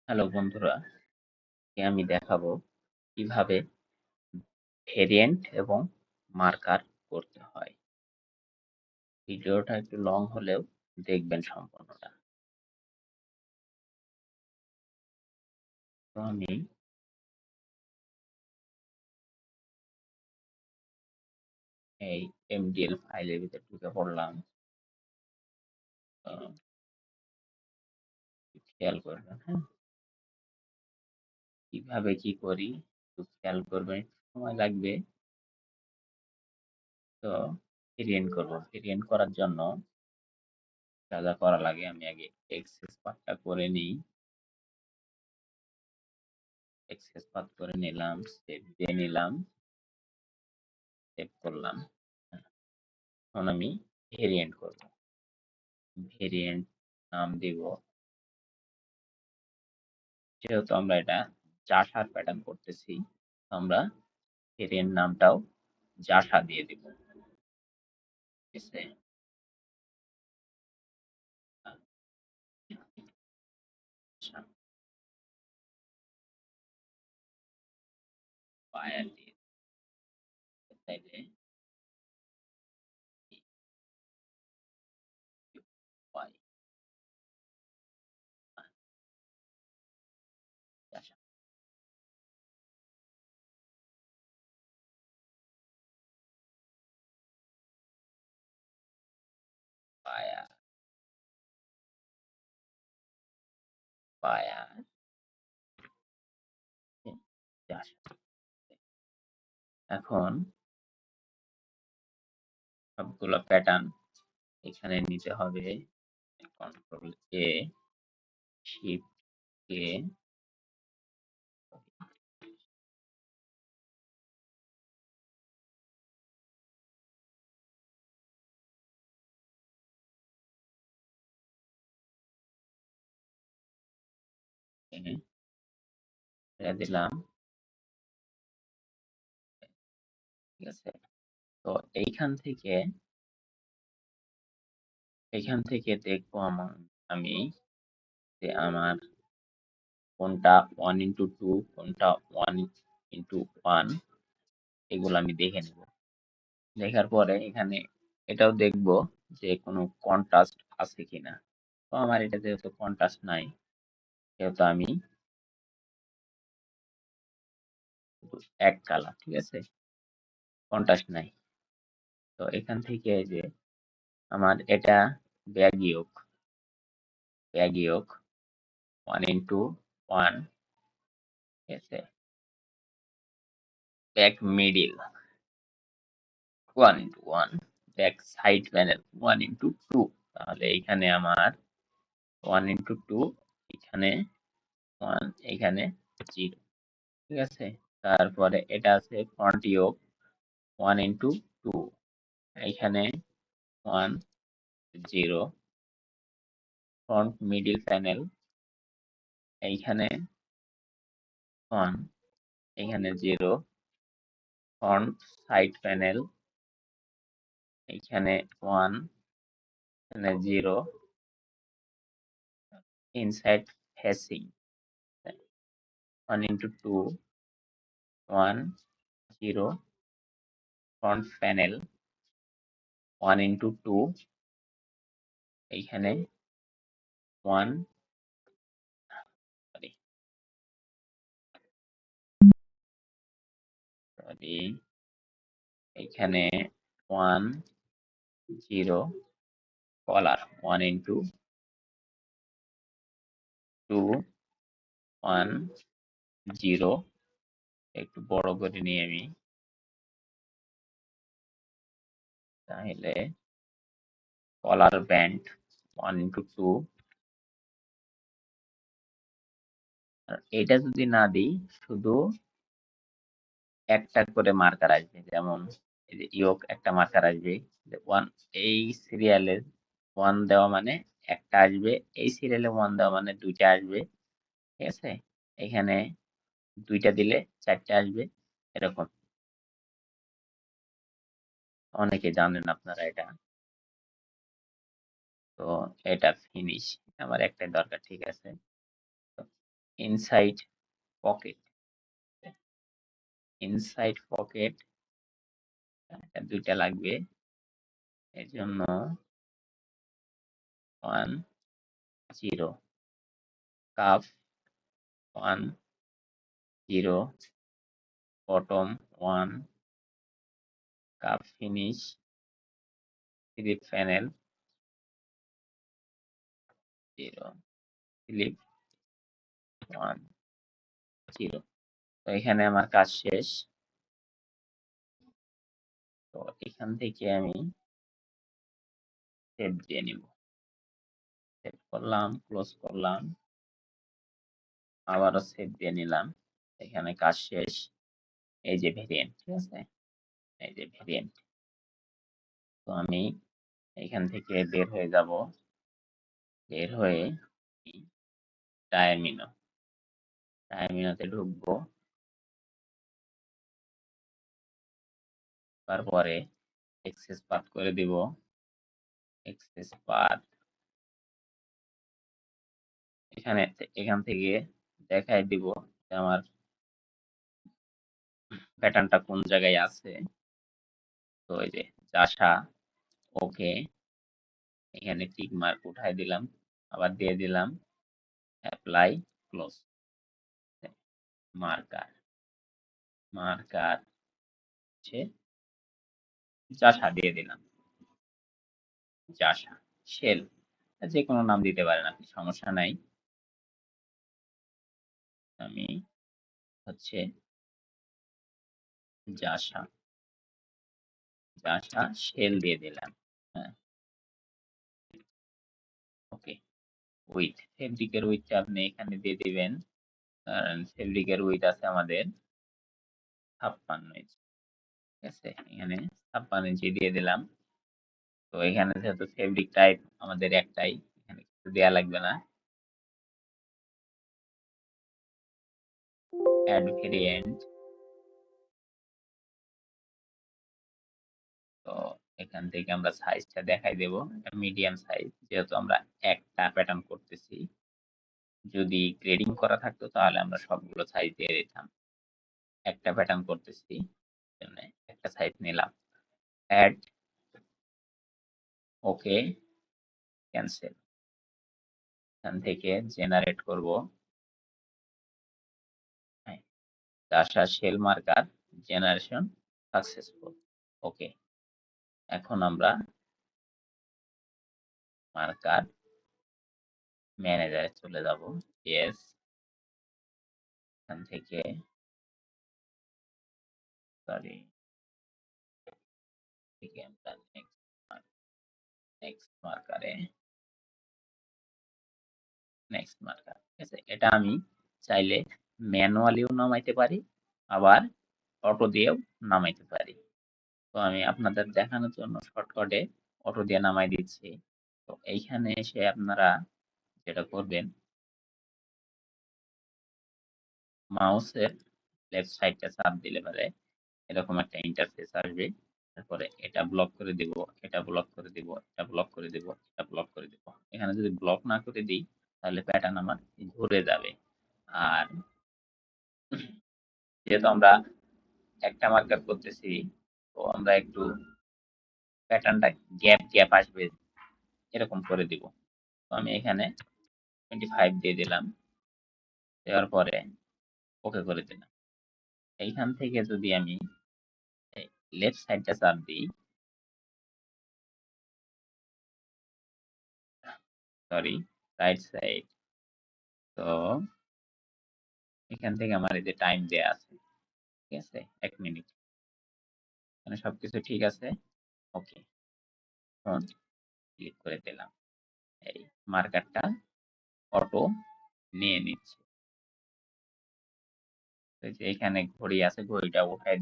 Hello বন্ধুরা, আমি দেখাবো কিভাবে ভেরিয়েন্ট এবং মার্কার করতে হয়। ভিডিওটা একটু লং হলেও দেখবেন সম্পূর্ণটা। তো আমি এই MDL ফাইলের ভিতরে ঢুকে পড়লাম। আহ, খেয়াল করবেন, হ্যাঁ, কিভাবে কি করি একটু খেয়াল করবেন, সময় লাগবে। তো ভেরিয়েন্ট করব, ভেরিয়েন্ট করার জন্য যা যা করা লাগে আমি আগে এক্সেস পাথটা করে নিই। এক্সেস পাথ করে নিলাম, সেভ দিয়ে নিলাম, সেভ করলাম। এখন আমি ভেরিয়েন্ট করব। ভেরিয়েন্ট নাম দিব, যেহেতু আমরা এটা জাসার প্যাটার্ন করতেছি, আমরা ভেরিয়েন্ট নামটাও জাসা দিয়ে দিব। ঠিক আছে, আচ্ছা, ফায়ার দিয়ে চাইলে পাই জাসা, ফায়ার, ফায়ার, জাসা। এখন সবগুলো প্যাটার্ন এখানে নিতে হবে। কন্ট্রোল এ, শিফট এ, দিলাম। ঠিক আছে, তো এইখান থেকে দেখবো আমি যে আমার কোনটা 1:2, কোনটা 1:1, এগুলো আমি দেখে নেব। দেখার পরে এখানে এটাও দেখব যে কোনো কন্ট্রাস্ট আছে কিনা। তো আমার এটা যেহেতু কন্ট্রাস্ট নাই, সেহেতু আমি এক কালার, ঠিক আছে, কন্ট্রাস্ট নাই। তো এখান থেকে যে আমার এটা ব্যাগিয়ক, ব্যাগিয়ক 1:1, ঠিক আছে, back middle 1:1, back side panel 1:2। তাহলে এইখানে আমার 1:2, এখানে 1, এখানে 0, ঠিক আছে। তারপরে এটা আছে ফ্রন্ট ইয়োক 1:2, এখানে 1, 0, ফ্রন্ট মিডিল প্যানেল এইখানে 1, এখানে 0, ফ্রন্ট সাইড প্যানেল এইখানে 1, এখানে 0, ইনসাইড ফেসিং 1:2, 1, 0, ফ্রন্ট প্যানেল 1:2, এইখানে 1, সরি সরি এইখানে 1, 0, কলার 1:2, 1, 0, একটু বড় করে নিই আমি, তাহলে কলার ব্যান্ড 1:2। আর এটা যদি না দিই, শুধু একটা করে মার্কার আসবে, যেমন এই যে ইয়োক একটা মার্কার আসবে, যে 1, এই সিরিয়ালে 1 দেওয়া মানে একটা আসবে, এই সিরিয়ালে 1 দেওয়া মানে দুইটা আসবে, ঠিক আছে। এখানে দুইটা দিলে 4টে আসবে, এরকম। অনেকে জানেন আপনারা এটা। তো এটা ফিনিশ, আমার একটাই দরকার, ঠিক আছে। তো ইনসাইড পকেট, ইনসাইড পকেট দুইটা লাগবে, এর জন্য 1 0 cup 1 0 bottom 1 cup finish slip panel 0 slip 1 0। তো এখানে আমার কাজ শেষ। তো এখান থেকে আমি সেভ দিয়ে নিব, সেভ করলাম, ক্লোজ করলাম, আবারও সেভ দিয়ে নিলাম। এখানে কাজ শেষ। এই যে ভেরিয়েন্ট, ঠিক আছে, এই যে ভেরিয়েন্ট। তো আমি এখান থেকে বের হয়ে যাব, বের হয়ে টার্মিনো, টার্মিনোতে ঢুকবো, তারপরে এক্সেস পাথ করে দিব, এক্সেস পাথ এখান থেকে দেখাই দিব যে আমার প্যাটার্নটা কোন জায়গায় আছে। তো এই যে চাষা, ওকে, এখানে টিক মার্ক উঠাই দিলাম, আবার দিয়ে দিলাম অ্যাপ্লাই, ক্লোজ, মার্কার, মার্কার হচ্ছে চাষা দিয়ে দিলাম, চাষা, শেল, যে কোনো নাম দিতে পারেন আপনি, সমস্যা নাই। আমি হচ্ছে জাসা, জাসা শেল দিয়ে দিলাম, হ্যাঁ, ওকে। উইথ, ফেব্রিকের উইথটা আপনি এখানে দিয়ে দিবেন, কারণ ফেব্রিকের উইথ আছে আমাদের 56 ইঞ্চি, ঠিক আছে, এখানে 56 ইঞ্চি দিয়ে দিলাম। তো এখানে যেহেতু ফেব্রিক টাইপ আমাদের একটাই, এখানে কিছু দেওয়া লাগবে না। অ্যাড ভেরিয়েন্ট, তো এখান থেকে আমরা সাইজটা দেখাই দেব, মিডিয়াম সাইজ, যেহেতু আমরা একটা প্যাটার্ন করতেছি। যদি গ্রেডিং করা থাকতো তাহলে আমরা সবগুলো সাইজ দিয়ে দিতাম, একটা প্যাটার্ন করতেছি জন্য একটা সাইজ নিলাম। অ্যাড, ওকে, ক্যান্সেল, এখান থেকে জেনারেট করব, হ্যাঁ, দাসা শেল মার্কার জেনারেশন সাকসেসফুল, ওকে। এখন আমরা মার্কার ম্যানেজারে চলে যাব, ইয়েস, এখান থেকে সরি থেকে আমরা নেক্সট মার্কারে, নেক্সট মার্কার, ঠিক আছে। এটা আমি চাইলে ম্যানুয়ালিও নামাইতে পারি, আবার অটো দিয়েও নামাইতে পারি। তো আমি আপনাদের দেখানোর জন্য শর্টকাটে অটো দিয়ে নামাই দিচ্ছি। তো এইখানে এসে আপনারা যেটা করবেন, মাউসের লেফট সাইডটা চাপ দিলে পারে এরকম একটা ইন্টারফেস আসবে। তারপরে এটা ব্লক করে দিব, এটা ব্লক করে দিব, এটা ব্লক করে দিব, এটা ব্লক করে দিব। এখানে যদি ব্লক না করে দিই তাহলে প্যাটার্ন আমার ঘুরে যাবে। আর যেহেতু আমরা একটা মার্কার করতেছি, তো আমরা একটু প্যাটার্নটা গ্যাপ গ্যাপ আসবে এরকম করে দিব। তো আমি এখানে 25 দিয়ে দিলাম, দেওয়ার পরে ওকে করে দিলাম। এইখান থেকে যদি আমি লেফট সাইডটা চাপ দিই, সরি, রাইট সাইড, তো এখান থেকে আমার এই যে টাইম দেয়া আছে, ঠিক আছে, 1 মিনিট, মানে সবকিছু ঠিক আছে, ওকে। এখন ক্লিক করে দিলাম, এই মার্কারটা অটো নিয়ে নিচ্ছে। তো এই যে এখানে ঘড়ি আছে, ঘড়িটা উঠাই